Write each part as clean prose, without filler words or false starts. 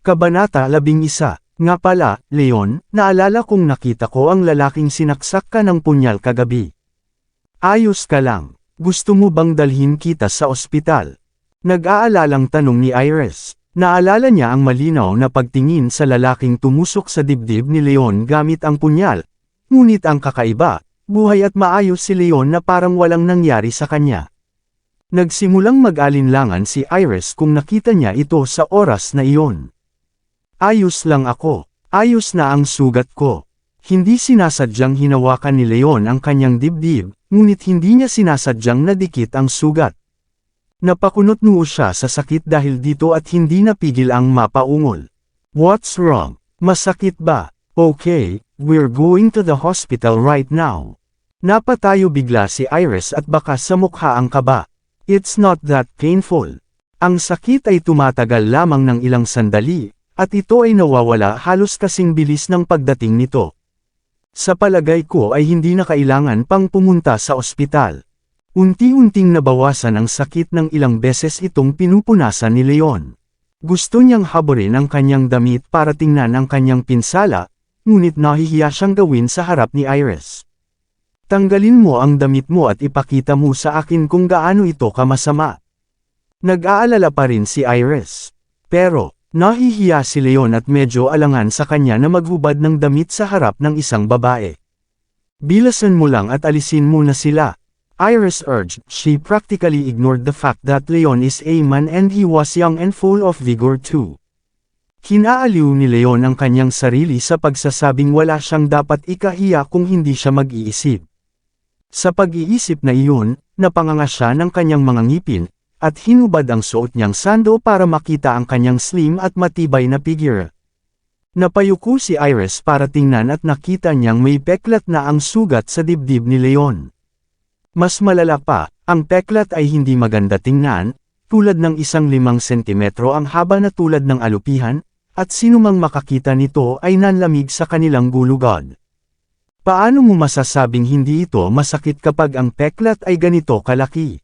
Kabanata 11. Nga pala, Leon, naalala kong nakita ko ang lalaking sinaksak ka ng punyal kagabi. Ayos ka lang. Gusto mo bang dalhin kita sa ospital? Nag-aalalang tanong ni Iris. Naalala niya ang malinaw na pagtingin sa lalaking tumusok sa dibdib ni Leon gamit ang punyal. Ngunit ang kakaiba, buhay at maayos si Leon na parang walang nangyari sa kanya. Nagsimulang mag-alinlangan si Iris kung nakita niya ito sa oras na iyon. Ayos lang ako. Ayos na ang sugat ko. Hindi sinasadyang hinawakan ni Leon ang kanyang dibdib, ngunit hindi niya sinasadyang nadikit ang sugat. Napakunot-noo siya sa sakit dahil dito at hindi napigil ang mapaungol. What's wrong? Masakit ba? Okay, we're going to the hospital right now. Napatayo bigla si Iris at baka sa mukha ang kaba. It's not that painful. Ang sakit ay tumatagal lamang ng ilang sandali, at ito ay nawawala halos kasing bilis ng pagdating nito. Sa palagay ko ay hindi na kailangan pang pumunta sa ospital. Unti-unting nabawasan ang sakit ng ilang beses itong pinupunasan ni Leon. Gusto niyang haburin ang kanyang damit para tingnan ang kanyang pinsala, ngunit nahihiya siyang gawin sa harap ni Iris. Tanggalin mo ang damit mo at ipakita mo sa akin kung gaano ito kamasama. Nag-aalala pa rin si Iris. Pero, nahihiya si Leon at medyo alangan sa kanya na maghubad ng damit sa harap ng isang babae. Bilasan mo lang at alisin mo na sila. Iris urged. She practically ignored the fact that Leon is a man and he was young and full of vigor too. Kinaaliw ni Leon ang kanyang sarili sa pagsasabing wala siyang dapat ikahiya kung hindi siya mag-iisip. Sa pag-iisip na iyon, napanganga siya ng kanyang mga ngipin, at hinubad ang suot niyang sando para makita ang kanyang slim at matibay na figure. Napayuko si Iris para tingnan at nakita niyang may peklat na ang sugat sa dibdib ni Leon. Mas malala pa, ang peklat ay hindi maganda tingnan, tulad ng 1 sentimetro ang haba na tulad ng alupihan, at sinumang makakita nito ay nanlamig sa kanilang gulugod. Paano mo masasabing hindi ito masakit kapag ang peklat ay ganito kalaki?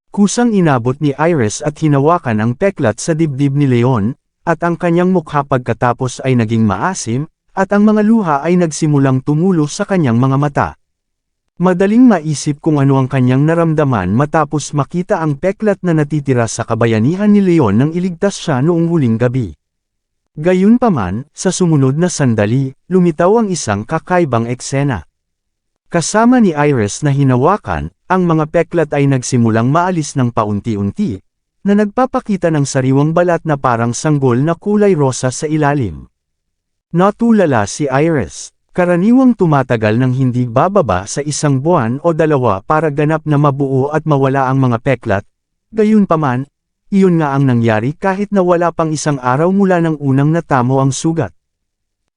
Kusang inabot ni Iris at hinawakan ang peklat sa dibdib ni Leon, at ang kanyang mukha pagkatapos ay naging maasim, at ang mga luha ay nagsimulang tumulo sa kanyang mga mata. Madaling maisip kung ano ang kanyang naramdaman matapos makita ang peklat na natitira sa kabayanihan ni Leon nang iligtas siya noong huling gabi. Gayunpaman, sa sumunod na sandali, lumitaw ang isang kakaibang eksena. Kasama ni Iris na hinawakan, ang mga peklat ay nagsimulang maalis ng paunti-unti, na nagpapakita ng sariwang balat na parang sanggol na kulay rosa sa ilalim. Natulala si Iris. Karaniwang tumatagal ng hindi bababa sa 1 buwan o 2 para ganap na mabuo at mawala ang mga peklat. Gayunpaman, iyon nga ang nangyari kahit na wala pang 1 araw mula nang unang natamo ang sugat.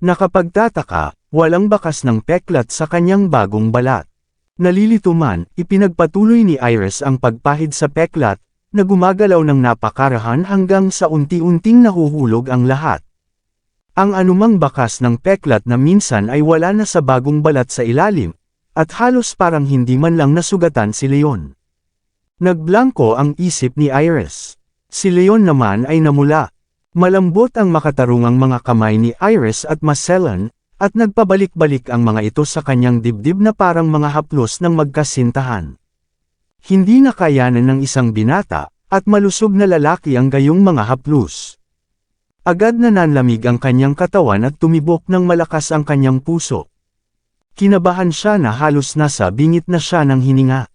Nakapagtataka, walang bakas ng peklat sa kanyang bagong balat. Nalilito man, ipinagpatuloy ni Iris ang pagpahid sa peklat, na gumagalaw ng napakarahan hanggang sa unti-unting nahuhulog ang lahat. Ang anumang bakas ng peklat na minsan ay wala na sa bagong balat sa ilalim, at halos parang hindi man lang nasugatan si Leon. Nagblangko ang isip ni Iris. Si Leon naman ay namula. Malambot ang makatarungang mga kamay ni Iris at maselan, at nagpabalik-balik ang mga ito sa kanyang dibdib na parang mga haplos ng magkasintahan. Hindi nakayanan ng isang binata, at malusog na lalaki ang gayong mga haplos. Agad na nanlamig ang kanyang katawan at tumibok ng malakas ang kanyang puso. Kinabahan siya na halos nasa bingit na siya ng hininga.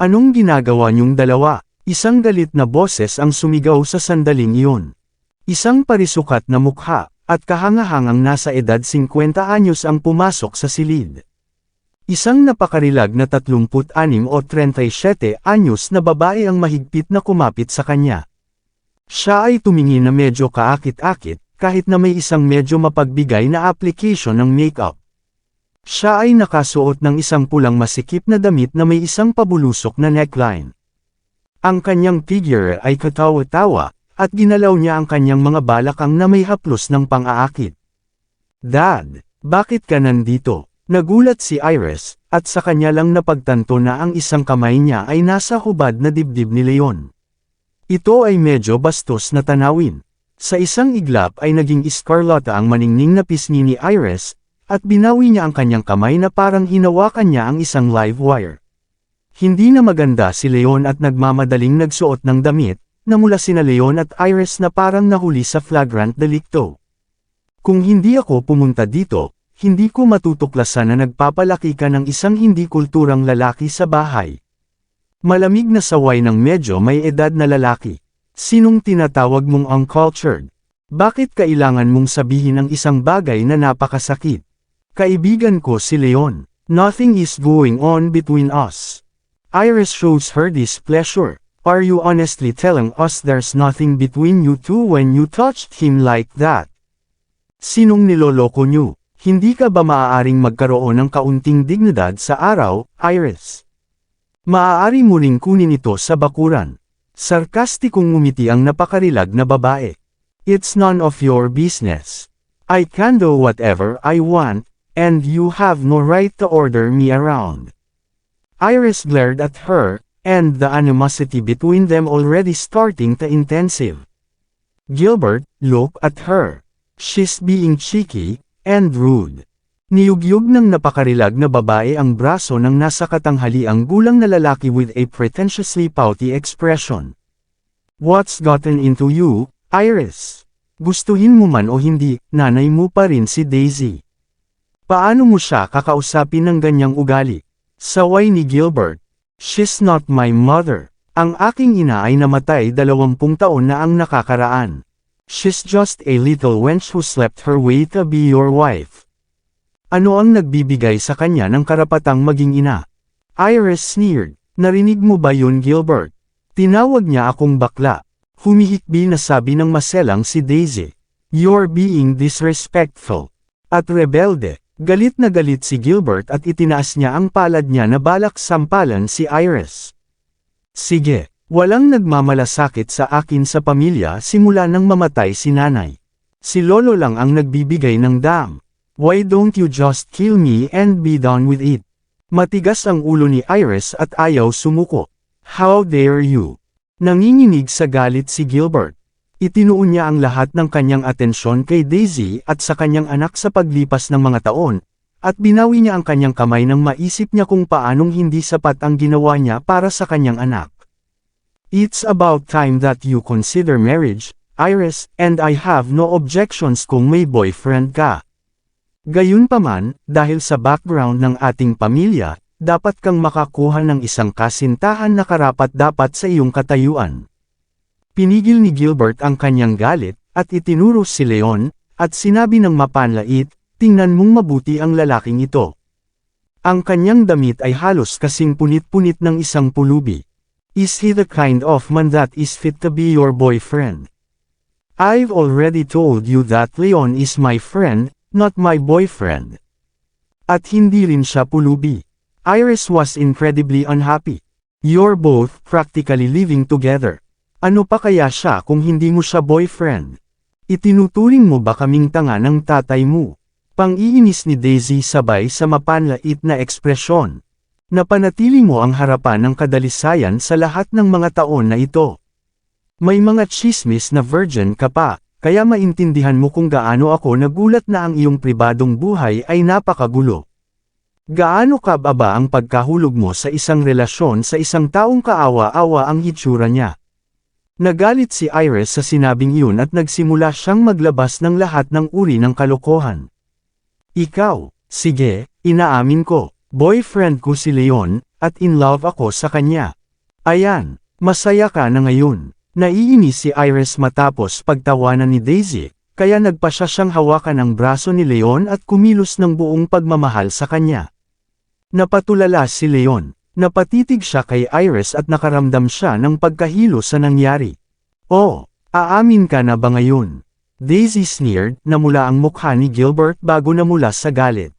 Anong ginagawa niyong dalawa? Isang galit na boses ang sumigaw sa sandaling iyon. Isang parisukat na mukha, at kahangahangang nasa edad 50 anyos ang pumasok sa silid. Isang napakarilag na 36 o 37 anyos na babae ang mahigpit na kumapit sa kanya. Siya ay tumingin na medyo kaakit-akit, kahit na may isang medyo mapagbigay na application ng makeup. Siya ay nakasuot ng isang pulang masikip na damit na may isang pabulusok na neckline. Ang kanyang figure ay katawa-tawa, at ginalaw niya ang kanyang mga balakang na may haplos ng pang-aakit. Dad, bakit ka nandito? Nagulat si Iris, at sa kanya lang napagtanto na ang isang kamay niya ay nasa hubad na dibdib ni Leon. Ito ay medyo bastos na tanawin. Sa isang iglap ay naging iskarlata ang maningning na pisngi ni Iris, at binawi niya ang kanyang kamay na parang hinawakan niya ang isang live wire. Hindi na maganda si Leon at nagmamadaling nagsuot ng damit, namula sina Leon at Iris na parang nahuli sa flagrant delicto. Kung hindi ako pumunta dito, hindi ko matutuklasan na nagpapalaki ka ng isang hindi kulturang lalaki sa bahay. Malamig na saway ng medyo may edad na lalaki. Sinong tinatawag mong uncultured? Bakit kailangan mong sabihin ang isang bagay na napakasakit? Kaibigan ko si Leon. Nothing is going on between us. Iris shows her displeasure. Are you honestly telling us there's nothing between you two when you touched him like that? Sinong niloloko niyo? Hindi ka ba maaaring magkaroon ng kaunting dignidad sa araw, Iris? Maaari mo ring kunin ito sa bakuran. Sarkastikong ngumiti ang napakarilag na babae. It's none of your business. I can do whatever I want, and you have no right to order me around. Iris glared at her, and the animosity between them already starting to intensive. Gilbert, look at her. She's being cheeky, and rude. Niyugyug ng napakarilag na babae ang braso ng nasa katanghaliang gulang na lalaki with a pretentiously pouty expression. What's gotten into you, Iris? Gustuhin mo man o hindi, nanay mo pa rin si Daisy. Paano mo siya kakausapin ng ganyang ugali? Saway ni Gilbert. She's not my mother. Ang aking ina ay namatay 20 taon na ang nakakaraan. She's just a little wench who slept her way to be your wife. Ano ang nagbibigay sa kanya ng karapatang maging ina? Iris sneered. Narinig mo ba yun, Gilbert? Tinawag niya akong bakla. Humihikbi na sabi ng maselang si Daisy. You're being disrespectful. At rebelde. Galit na galit si Gilbert at itinaas niya ang palad niya na balak sampalan si Iris. Sige, walang nagmamalasakit sa akin sa pamilya simula nang mamatay si nanay. Si Lolo lang ang nagbibigay ng dam. Why don't you just kill me and be done with it? Matigas ang ulo ni Iris at ayaw sumuko. How dare you? Nanginginig sa galit si Gilbert. Itinuon niya ang lahat ng kanyang atensyon kay Daisy at sa kanyang anak sa paglipas ng mga taon, at binawi niya ang kanyang kamay nang maisip niya kung paanong hindi sapat ang ginawa niya para sa kanyang anak. It's about time that you consider marriage, Iris, and I have no objections kung may boyfriend ka. Gayunpaman, dahil sa background ng ating pamilya, dapat kang makakuha ng isang kasintahan na karapat-dapat sa iyong katayuan. Pinigil ni Gilbert ang kanyang galit, at itinuro si Leon, at sinabi ng mapanlait, tingnan mong mabuti ang lalaking ito. Ang kanyang damit ay halos kasing punit-punit ng isang pulubi. Is he the kind of man that is fit to be your boyfriend? I've already told you that Leon is my friend, not my boyfriend. At hindi rin siya pulubi. Iris was incredibly unhappy. You're both practically living together. Ano pa kaya siya kung hindi mo siya boyfriend? Itinuturing mo ba kaming tanga ng tatay mo? Pang-iinis ni Daisy sabay sa mapanlait na ekspresyon. Napanatili mo ang harapan ng kadalisayan sa lahat ng mga taon na ito. May mga chismis na virgin ka pa, kaya maintindihan mo kung gaano ako nagulat na ang iyong pribadong buhay ay napakagulo. Gaano ka ba ang pagkahulog mo sa isang relasyon sa isang taong kaawa-awa ang hitsura niya? Nagalit si Iris sa sinabing yun at nagsimula siyang maglabas ng lahat ng uri ng kalokohan. Ikaw, sige, inaamin ko, boyfriend ko si Leon, at in love ako sa kanya. Ayan, masaya ka na ngayon. Naiinis si Iris matapos pagtawanan ni Daisy, kaya nagpa siya siyang hawakan ang braso ni Leon at kumilos ng buong pagmamahal sa kanya. Napatulala si Leon. Napatitig siya kay Iris at nakaramdam siya ng pagkahilo sa nangyari. Oh, aamin ka na ba ngayon? Daisy sneered, namula ang mukha ni Gilbert bago namula sa galit.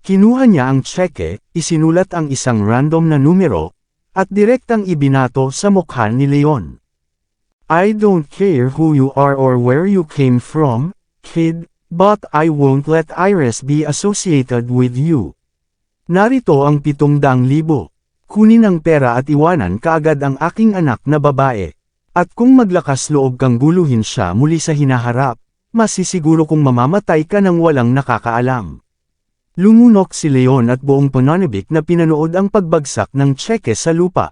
Kinuha niya ang tseke, isinulat ang isang random na numero, at direktang ibinato sa mukha ni Leon. I don't care who you are or where you came from, kid, but I won't let Iris be associated with you. Narito ang 700,000. Kunin ang pera at iwanan kaagad ang aking anak na babae. At kung maglakas loob kang guluhin siya muli sa hinaharap, masisiguro kung mamamatay ka nang walang nakakaalam. Lumunok si Leon at buong pananabik na pinanood ang pagbagsak ng tseke sa lupa.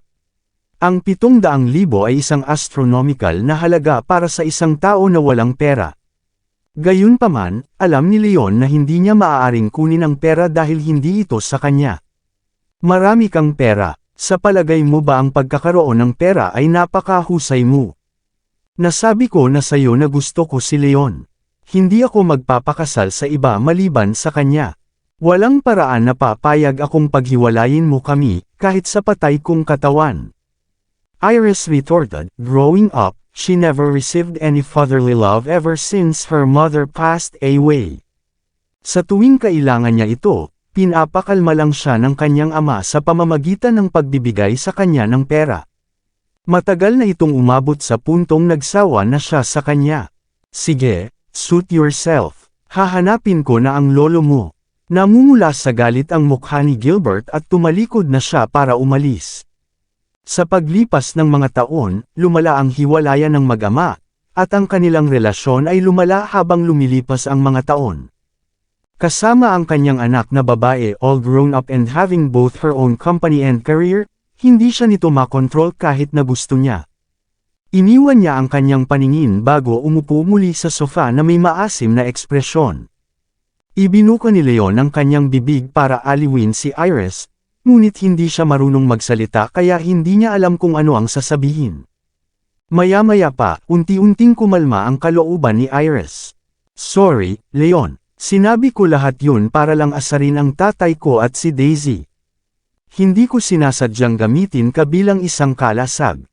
Ang 700,000 ay isang astronomical na halaga para sa isang tao na walang pera. Gayunpaman, alam ni Leon na hindi niya maaaring kunin ang pera dahil hindi ito sa kanya. Marami kang pera. Sa palagay mo ba ang pagkakaroon ng pera ay napakahusay mo? Nasabi ko na sayo na gusto ko si Leon. Hindi ako magpapakasal sa iba maliban sa kanya. Walang paraan na papayag akong paghiwalayin mo kami, kahit sa patay kong katawan. Iris retorted, growing up, she never received any fatherly love ever since her mother passed away. Sa tuwing kailangan niya ito, pinapakalma lang siya ng kanyang ama sa pamamagitan ng pagbibigay sa kanya ng pera. Matagal na itong umabot sa puntong nagsawa na siya sa kanya. Sige, suit yourself. Hahanapin ko na ang lolo mo. Namumula sa galit ang mukha ni Gilbert at tumalikod na siya para umalis. Sa paglipas ng mga taon, lumala ang hiwalayan ng mag-ama, at ang kanilang relasyon ay lumala habang lumilipas ang mga taon. Kasama ang kanyang anak na babae all grown up and having both her own company and career, hindi siya nito makontrol kahit na gusto niya. Iniwan niya ang kanyang paningin bago umupo muli sa sofa na may maasim na ekspresyon. Ibinuka ni Leon ang kanyang bibig para aliwin si Iris, ngunit hindi siya marunong magsalita kaya hindi niya alam kung ano ang sasabihin. Maya-maya pa, unti-unting kumalma ang kalooban ni Iris. Sorry, Leon. Sinabi ko lahat yun para lang asarin ang tatay ko at si Daisy. Hindi ko sinasadyang gamitin ka bilang isang kalasag.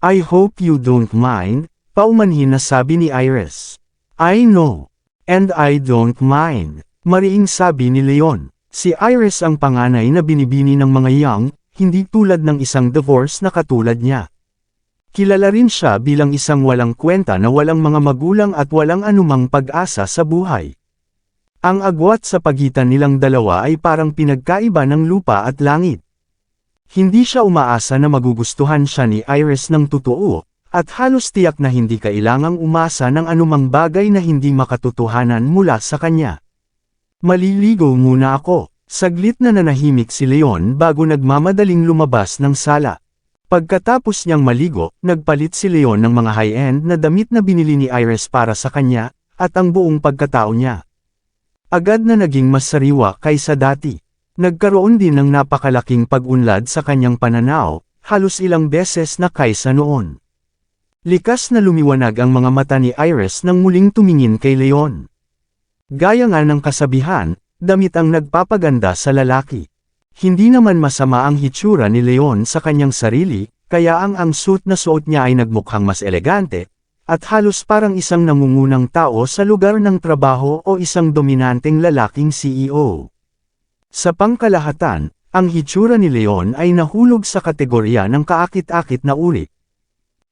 I hope you don't mind, paumanhin na sabi ni Iris. I know. And I don't mind. Mariing sabi ni Leon. Si Iris ang panganay na binibini ng mga young, hindi tulad ng isang divorce na katulad niya. Kilala rin siya bilang isang walang kwenta na walang mga magulang at walang anumang pag-asa sa buhay. Ang agwat sa pagitan nilang dalawa ay parang pinagkaiba ng lupa at langit. Hindi siya umaasa na magugustuhan siya ni Iris ng totoo, at halos tiyak na hindi kailangang umasa ng anumang bagay na hindi makatotohanan mula sa kanya. Maliligo muna ako. Saglit na nanahimik si Leon bago nagmamadaling lumabas ng sala. Pagkatapos niyang maligo, nagpalit si Leon ng mga high-end na damit na binili ni Iris para sa kanya, at ang buong pagkatao niya. Agad na naging mas sariwa kaysa dati. Nagkaroon din ng napakalaking pag-unlad sa kanyang pananaw, halos ilang beses na kaysa noon. Likas na lumiwanag ang mga mata ni Iris nang muling tumingin kay Leon. Gaya nga ng kasabihan, damit ang nagpapaganda sa lalaki. Hindi naman masama ang hitsura ni Leon sa kanyang sarili, kaya ang suit na suot niya ay nagmukhang mas elegante, at halos parang isang nangungunang tao sa lugar ng trabaho o isang dominanteng lalaking CEO. Sa pangkalahatan, ang hitsura ni Leon ay nahulog sa kategorya ng kaakit-akit na uri.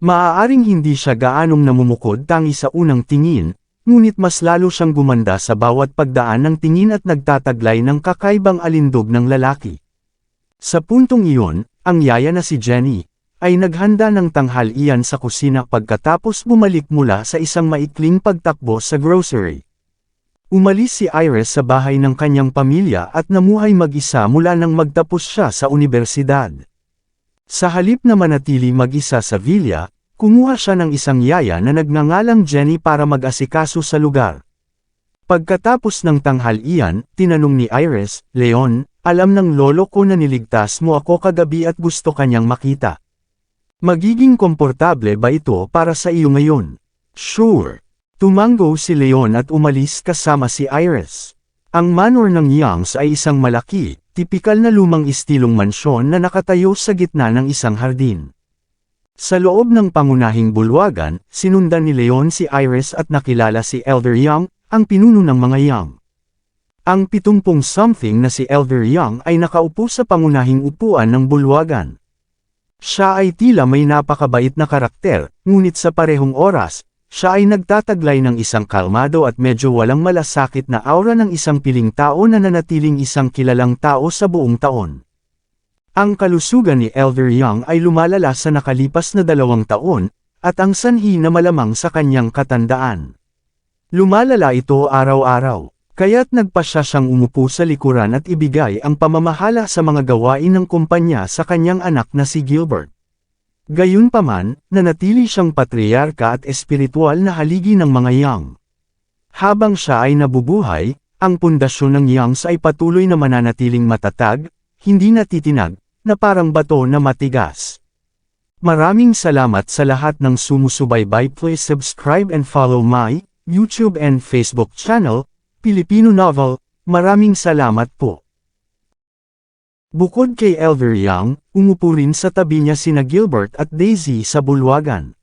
Maaaring hindi siya gaanong namumukod tangi sa unang tingin, ngunit mas lalo siyang gumanda sa bawat pagdaan ng tingin at nagtataglay ng kakaibang alindog ng lalaki. Sa puntong iyon, ang yaya na si Jenny, ay naghanda ng tanghalian sa kusina pagkatapos bumalik mula sa isang maikling pagtakbo sa grocery. Umalis si Iris sa bahay ng kanyang pamilya at namuhay mag-isa mula nang magtapos siya sa unibersidad. Sa halip na manatili mag-isa sa villa, kumuha siya ng isang yaya na nagngangalang Jenny para mag-asikaso sa lugar. Pagkatapos ng tanghalian, tinanong ni Iris, Leon, alam ng lolo ko na niligtas mo ako kagabi at gusto kanyang makita. Magiging komportable ba ito para sa iyo ngayon? Sure. Tumango si Leon at umalis kasama si Iris. Ang manor ng Youngs ay isang malaki, tipikal na lumang istilong mansyon na nakatayo sa gitna ng isang hardin. Sa loob ng pangunahing bulwagan, sinundan ni Leon si Iris at nakilala si Elder Young, ang pinuno ng mga Young. Ang 70-something na si Elder Young ay nakaupo sa pangunahing upuan ng bulwagan. Siya ay tila may napakabait na karakter, ngunit sa parehong oras, siya ay nagtataglay ng isang kalmado at medyo walang malasakit na aura ng isang piling tao na nanatiling isang kilalang tao sa buong taon. Ang kalusugan ni Elder Young ay lumalala sa nakalipas na 2 taon, at ang sanhi na malamang sa kanyang katandaan. Lumalala ito araw-araw, kaya't nagpasya siyang umupo sa likuran at ibigay ang pamamahala sa mga gawain ng kumpanya sa kanyang anak na si Gilbert. Gayunpaman, nanatili siyang patriarka at espiritual na haligi ng mga Yang. Habang siya ay nabubuhay, ang pundasyon ng Yangs ay patuloy na mananatiling matatag, hindi natitinag, na parang bato na matigas. Maraming salamat sa lahat ng sumusubaybay. Please subscribe and follow my YouTube and Facebook channel, Pilipino Novel. Maraming salamat po. Bukod kay Elder Yang, umupo rin sa tabi niya sina Gilbert at Daisy sa bulwagan.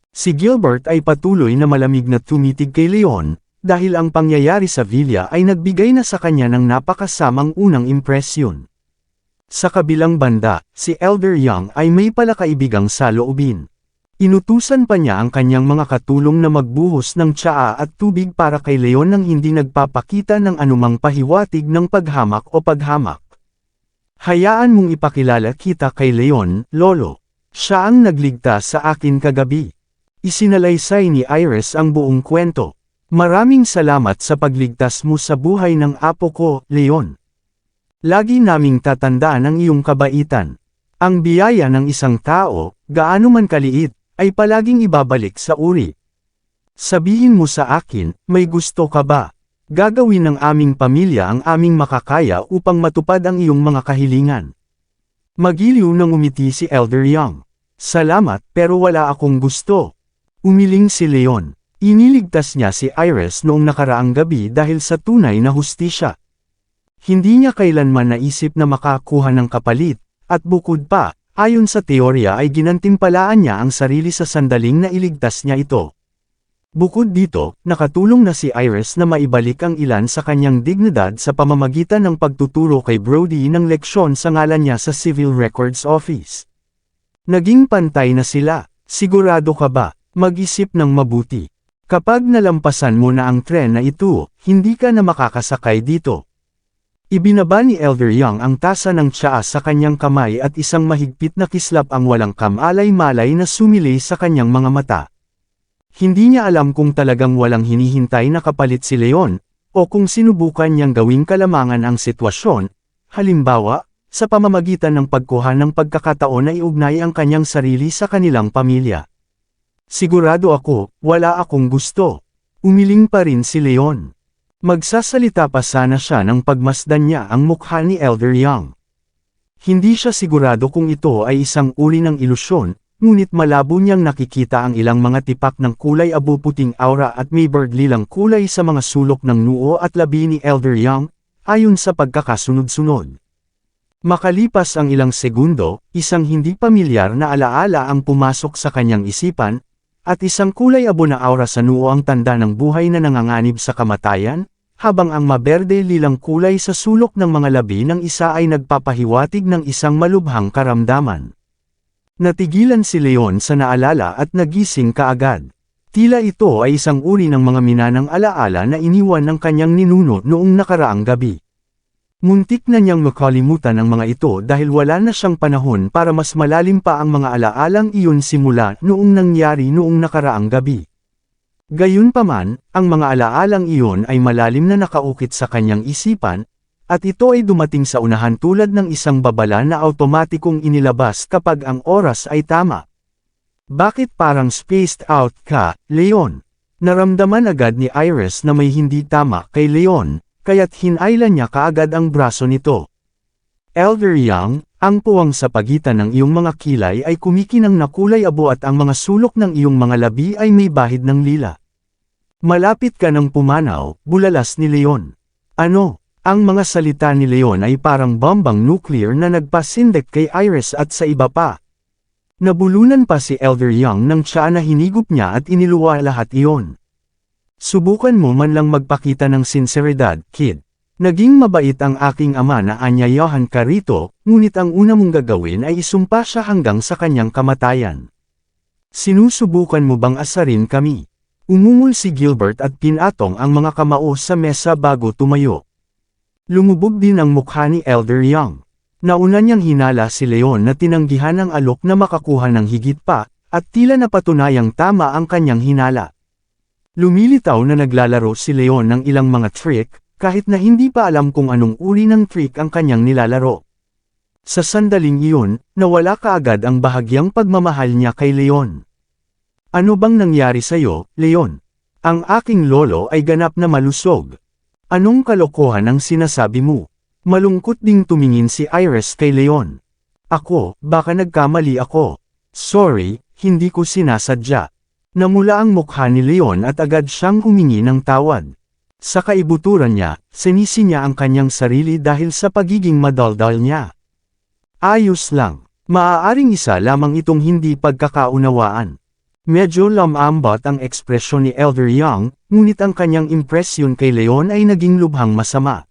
Si Gilbert ay patuloy na malamig na tumitig kay Leon, dahil ang pangyayari sa villa ay nagbigay na sa kanya ng napakasamang unang impresyon. Sa kabilang banda, si Elder Yang ay may palakaibigang saloobin. Inutusan pa niya ang kanyang mga katulong na magbuhos ng tsaa at tubig para kay Leon nang hindi nagpapakita ng anumang pahiwatig ng paghamak o paghamak. Hayaan mong ipakilala kita kay Leon, Lolo. Siya ang nagligtas sa akin kagabi. Isinalaysay ni Iris ang buong kwento. Maraming salamat sa pagligtas mo sa buhay ng apo ko, Leon. Lagi naming tatandaan ang iyong kabaitan. Ang biyaya ng isang tao, gaano man kaliit, ay palaging ibabalik sa uri. Sabihin mo sa akin, may gusto ka ba? Gagawin ng aming pamilya ang aming makakaya upang matupad ang iyong mga kahilingan. Magiliw nang umiti si Elder Yang. Salamat pero wala akong gusto. Umiling si Leon. Iniligtas niya si Iris noong nakaraang gabi dahil sa tunay na hustisya. Hindi niya kailanman naisip na makakuha ng kapalit, at bukod pa, ayon sa teorya ay ginantimpalaan niya ang sarili sa sandaling na iligtas niya ito. Bukod dito, nakatulong na si Iris na maibalik ang ilan sa kanyang dignidad sa pamamagitan ng pagtuturo kay Brody ng leksyon sa ngalan niya sa Civil Records Office. Naging pantay na sila. Sigurado ka ba? Mag-isip ng mabuti. Kapag nalampasan mo na ang tren na ito, hindi ka na makakasakay dito. Ibinaba ni Elder Yang ang tasa ng tsaa sa kanyang kamay at isang mahigpit na kislap ang walang kamalay-malay na sumili sa kanyang mga mata. Hindi niya alam kung talagang walang hinihintay na kapalit si Leon, o kung sinubukan niyang gawing kalamangan ang sitwasyon, halimbawa, sa pamamagitan ng pagkuha ng pagkakataon na iugnay ang kanyang sarili sa kanilang pamilya. Sigurado ako, wala akong gusto. Umiling pa rin si Leon. Magsasalita pa sana siya nang pagmasdan niya ang mukha ni Elder Yang. Hindi siya sigurado kung ito ay isang uri ng ilusyon, ngunit malabo niyang nakikita ang ilang mga tipak ng kulay abu-puting aura at may lilang kulay sa mga sulok ng noo at labi ni Elder Yang, ayon sa pagkakasunod-sunod. Makalipas ang ilang segundo, isang hindi pamilyar na alaala ang pumasok sa kanyang isipan, at isang kulay abo na aura sa noo ang tanda ng buhay na nanganganib sa kamatayan, habang ang maberde-lilang kulay sa sulok ng mga labi ng isa ay nagpapahiwatig ng isang malubhang karamdaman. Natigilan si Leon sa naalala at nagising kaagad. Tila ito ay isang uri ng mga minanang alaala na iniwan ng kanyang ninuno noong nakaraang gabi. Muntik na niyang makalimutan ang mga ito dahil wala na siyang panahon para mas malalim pa ang mga alaalang iyon simula noong nangyari noong nakaraang gabi. Gayunpaman, ang mga alaalang iyon ay malalim na nakaukit sa kanyang isipan, at ito ay dumating sa unahan tulad ng isang babala na automatikong inilabas kapag ang oras ay tama. Bakit parang spaced out ka, Leon? Naramdaman agad ni Iris na may hindi tama kay Leon, kaya't hinailan niya kaagad ang braso nito. Elder Yang, ang puwang sa pagitan ng iyong mga kilay ay kumikinang na kulay abo at ang mga sulok ng iyong mga labi ay may bahid ng lila. Malapit ka ng pumanaw, bulalas ni Leon. Ano? Ang mga salita ni Leon ay parang bombang nuclear na nagpasindek kay Iris at sa iba pa. Nabulunan pa si Elder Yang nang siya na hinigup niya at iniluwa lahat iyon. Subukan mo man lang magpakita ng sinseridad, kid. Naging mabait ang aking ama na anyayahan ka rito, ngunit ang una mong gagawin ay isumpa siya hanggang sa kanyang kamatayan. Sinusubukan mo bang asarin kami? Umungol si Gilbert at pinatong ang mga kamao sa mesa bago tumayo. Lumubog din ang mukha ni Elder Yang. Nauna niyang hinala si Leon na tinanggihan ang alok na makakuha ng higit pa, at tila napatunayang tama ang kanyang hinala. Lumilitaw na naglalaro si Leon ng ilang mga trick, kahit na hindi pa alam kung anong uri ng trick ang kanyang nilalaro. Sa sandaling iyon, nawala kaagad ang bahagyang pagmamahal niya kay Leon. Ano bang nangyari sa'yo, Leon? Ang aking lolo ay ganap na malusog. Anong kalokohan ang sinasabi mo? Malungkot ding tumingin si Iris kay Leon. Ako, baka nagkamali ako. Sorry, hindi ko sinasadya. Namula ang mukha ni Leon at agad siyang humingi ng tawad. Sa kaibuturan niya, sinisi niya ang kanyang sarili dahil sa pagiging madaldal niya. Ayos lang. Maaaring isa lamang itong hindi pagkakaunawaan. Medyo lamambot ang ekspresyon ni Elder Young, ngunit ang kanyang impresyon kay Leon ay naging lubhang masama.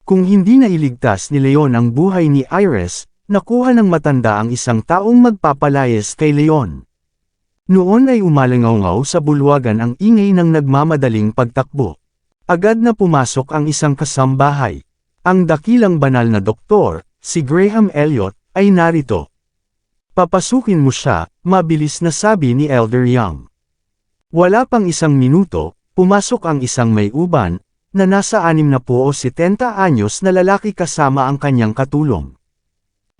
Kung hindi nailigtas ni Leon ang buhay ni Iris, nakuha ng matanda ang isang taong magpapalayas kay Leon. Noon ay umalangaw sa bulwagan ang ingay ng nagmamadaling pagtakbo. Agad na pumasok ang isang kasambahay. Ang dakilang banal na doktor, si Graham Elliot, ay narito. Papasukin mo siya, mabilis na sabi ni Elder Young. Wala pang isang minuto, pumasok ang isang may uban, na nasa 60 o 70 anyos na lalaki kasama ang kanyang katulong.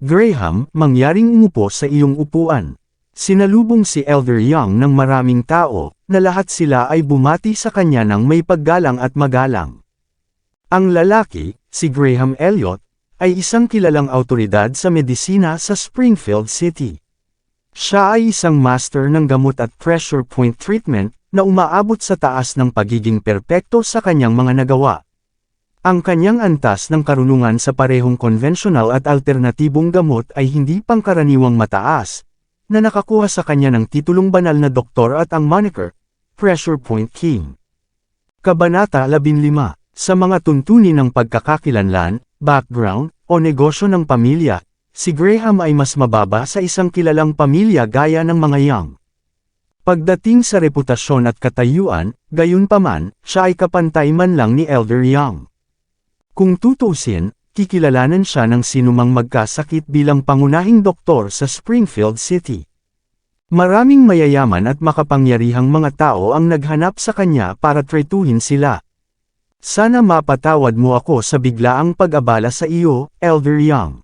Graham, mangyaring umupo sa iyong upuan. Sinalubong si Elder Young ng maraming tao, na lahat sila ay bumati sa kanya ng may paggalang at magalang. Ang lalaki, si Graham Elliot, ay isang kilalang awtoridad sa medisina sa Springfield City. Siya ay isang master ng gamot at pressure point treatment, na umaabot sa taas ng pagiging perpekto sa kanyang mga nagawa. Ang kanyang antas ng karunungan sa parehong konvensyonal at alternatibong gamot ay hindi pangkaraniwang mataas, na nakakuha sa kanya ng titulong banal na doktor at ang moniker, Pressure Point King. Kabanata 15. Sa mga tuntunin ng pagkakakilanlan, background, o negosyo ng pamilya, si Graham ay mas mababa sa isang kilalang pamilya gaya ng mga Young. Pagdating sa reputasyon at katayuan, gayunpaman, siya ay kapantay man lang ni Elder Young. Kung tutusin, kikilalanan siya ng sinumang magkasakit bilang pangunahing doktor sa Springfield City. Maraming mayayaman at makapangyarihang mga tao ang naghanap sa kanya para tretuhin sila. Sana mapatawad mo ako sa biglaang pag-abala sa iyo, Elder Young.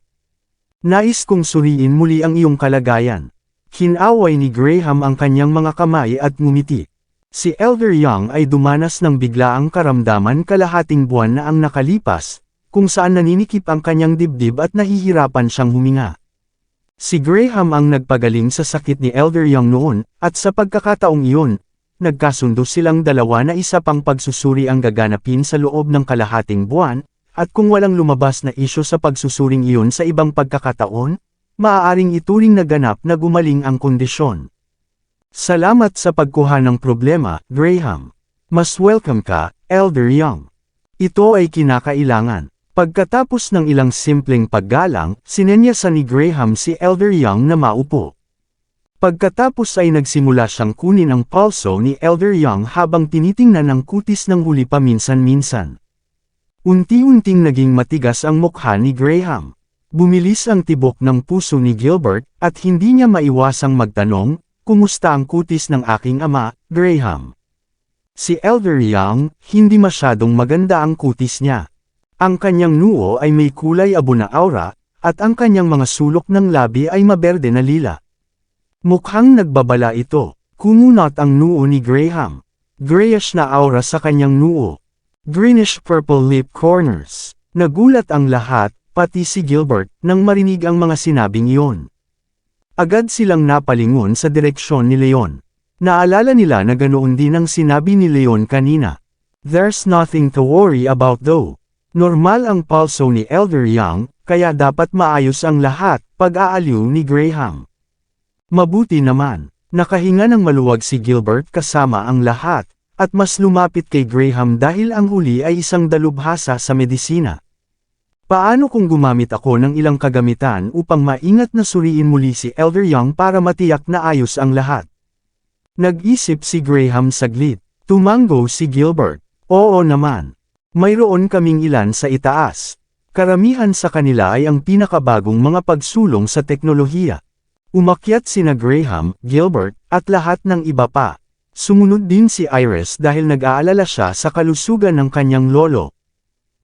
Nais kong suriin muli ang iyong kalagayan. Hinaway ni Graham ang kanyang mga kamay at ngumiti. Si Elder Young ay dumanas ng biglaang karamdaman kalahating buwan na ang nakalipas, kung saan naninikip ang kanyang dibdib at nahihirapan siyang huminga. Si Graham ang nagpagaling sa sakit ni Elder Young noon, at sa pagkakataong iyon, nagkasundo silang dalawa na isa pang pagsusuri ang gaganapin sa loob ng kalahating buwan, at kung walang lumabas na isyu sa pagsusuring iyon sa ibang pagkakataon, maaaring ituring na ganap na gumaling ang kondisyon. Salamat sa pagkuha ng problema, Graham. Mas welcome ka, Elder Young. Ito ay kinakailangan. Pagkatapos ng ilang simpleng paggalang, sinenyasan ni Graham si Elder Young na maupo. Pagkatapos ay nagsimula siyang kunin ang pulso ni Elder Young habang tinitingnan ang kutis ng huli paminsan-minsan. Unti-unting naging matigas ang mukha ni Graham. Bumilis ang tibok ng puso ni Gilbert, at hindi niya maiwasang magtanong, "Kumusta ang kutis ng aking ama, Graham?" Si Elder Young, hindi masyadong maganda ang kutis niya. Ang kanyang noo ay may kulay abo na aura, at ang kanyang mga sulok ng labi ay maberde na lila. Mukhang nagbabala ito. Kumunot ang noo ni Graham. Grayish na aura sa kanyang noo. Greenish-purple lip corners. Nagulat ang lahat, pati si Gilbert, nang marinig ang mga sinabing iyon. Agad silang napalingon sa direksyon ni Leon. Naalala nila na ganoon din ang sinabi ni Leon kanina. There's nothing to worry about though. Normal ang pulso ni Elder Young, kaya dapat maayos ang lahat, pag-aaliw ni Graham. Mabuti naman, nakahinga ng maluwag si Gilbert kasama ang lahat, at mas lumapit kay Graham dahil ang huli ay isang dalubhasa sa medisina. Paano kung gumamit ako ng ilang kagamitan upang maingat na suriin muli si Elder Young para matiyak na ayos ang lahat? Nag-isip si Graham saglit. Tumango si Gilbert. Oo naman. Mayroon kaming ilan sa itaas. Karamihan sa kanila ay ang pinakabagong mga pagsulong sa teknolohiya. Umakyat sina Graham, Gilbert, at lahat ng iba pa. Sumunod din si Iris dahil nag-aalala siya sa kalusugan ng kanyang lolo.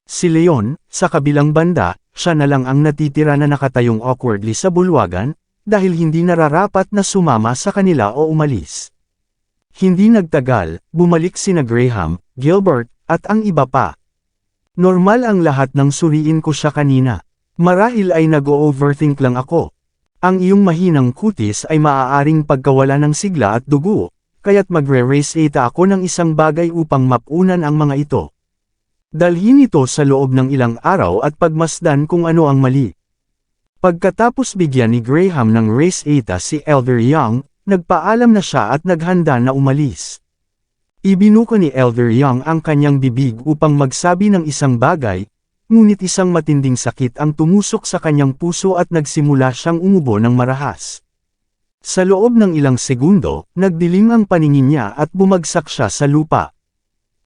Si Leon, sa kabilang banda, siya na lang ang natitira na nakatayong awkwardly sa bulwagan, dahil hindi nararapat na sumama sa kanila o umalis. Hindi nagtagal, bumalik sina Graham, Gilbert, at ang iba pa. Normal ang lahat ng suriin ko siya kanina. Marahil ay nag-o-overthink lang ako. Ang iyong mahinang kutis ay maaaring pagkawala ng sigla at dugo, kaya't magre-race ata ako ng isang bagay upang mapunan ang mga ito. Dalhin ito sa loob ng ilang araw at pagmasdan kung ano ang mali. Pagkatapos bigyan ni Graham ng race ata si Elder Young, nagpaalam na siya at naghanda na umalis. Ibinuko ni Elder Young ang kanyang bibig upang magsabi ng isang bagay, ngunit isang matinding sakit ang tumusok sa kanyang puso at nagsimula siyang umubo ng marahas. Sa loob ng ilang segundo, nagdilim ang paningin niya at bumagsak siya sa lupa.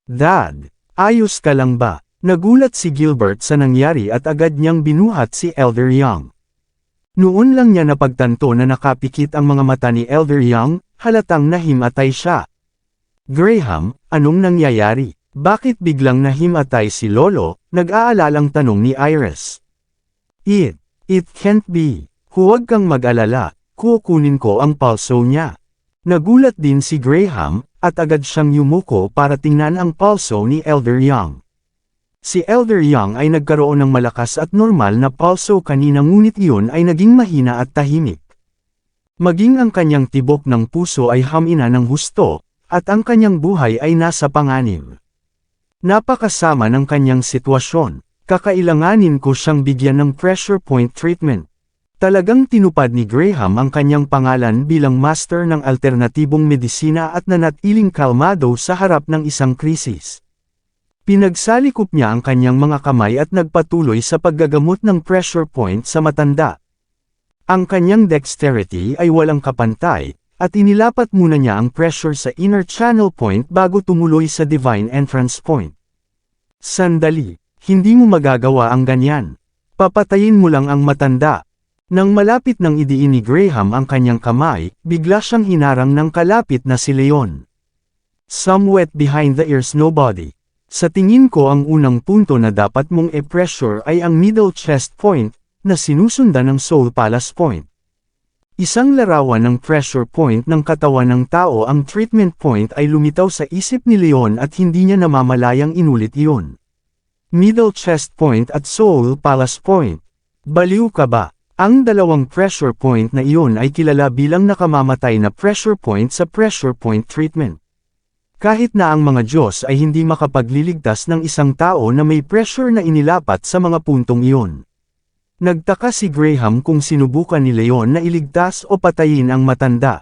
"Dad, ayos ka lang ba?" Nagulat si Gilbert sa nangyari at agad niyang binuhat si Elder Young. Noon lang niya napagtanto na nakapikit ang mga mata ni Elder Young, halatang nahimatay siya. "Graham, anong nangyayari? Bakit biglang nahimatay si Lolo?" Nag-aalalang tanong ni Iris. It can't be. Huwag kang mag-alala, kukunin ko ang pulso niya." Nagulat din si Graham, at agad siyang yumuko para tingnan ang pulso ni Elder Young. Si Elder Young ay nagkaroon ng malakas at normal na pulso kanina ngunit iyon ay naging mahina at tahimik. Maging ang kanyang tibok ng puso ay hamina ng husto, at ang kanyang buhay ay nasa panganib. Napakasama ng kanyang sitwasyon. Kakailanganin ko siyang bigyan ng pressure point treatment. Talagang tinupad ni Graham ang kanyang pangalan bilang master ng alternatibong medisina at nanatiling kalmado sa harap ng isang krisis. Pinagsalikop niya ang kanyang mga kamay at nagpatuloy sa paggagamot ng pressure point sa matanda. Ang kanyang dexterity ay walang kapantay, at inilapat muna niya ang pressure sa inner channel point bago tumuloy sa divine entrance point. "Sandali, hindi mo magagawa ang ganyan. Papatayin mo lang ang matanda." Nang malapit ng idiin ni Graham ang kanyang kamay, bigla siyang hinarang ng kalapit na si Leon. "Somewhat behind the ears nobody. Sa tingin ko ang unang punto na dapat mong e-pressure ay ang middle chest point, na sinusundan ng soul palace point. Isang larawan ng pressure point ng katawan ng tao. Ang treatment point ay lumitaw sa isip ni Leon at hindi niya namamalayang inulit iyon. Middle chest point at soul palace point. Baliw ka ba? Ang dalawang pressure point na iyon ay kilala bilang nakamamatay na pressure point sa pressure point treatment. Kahit na ang mga Diyos ay hindi makapagliligtas ng isang tao na may pressure na inilapat sa mga puntong iyon. Nagtaka si Graham kung sinubukan ni Leon na iligtas o patayin ang matanda.